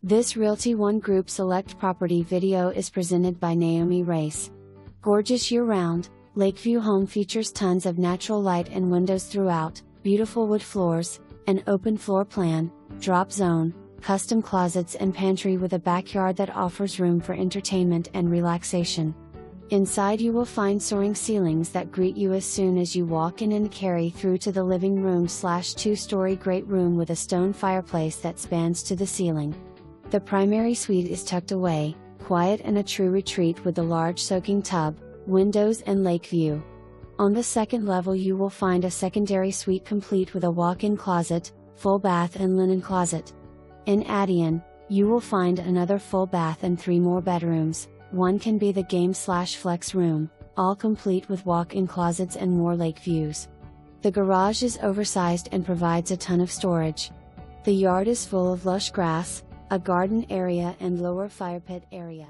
This Realty ONE Group Select property video is presented by Naomi Race. Gorgeous year-round, Lakeview home features tons of natural light and windows throughout, beautiful wood floors, an open floor plan, drop zone, custom closets and pantry with a backyard that offers room for entertainment and relaxation. Inside you will find soaring ceilings that greet you as soon as you walk in and carry through to the living room/two-story great room with a stone fireplace that spans to the ceiling. The primary suite is tucked away, quiet and a true retreat with a large soaking tub, windows and lake view. On the second level you will find a secondary suite complete with a walk-in closet, full bath and linen closet. In addion, you will find another full bath and 3 more bedrooms. One can be the game/flex room, all complete with walk-in closets and more lake views. The garage is oversized and provides a ton of storage. The yard is full of lush grass, a garden area and lower fire pit area.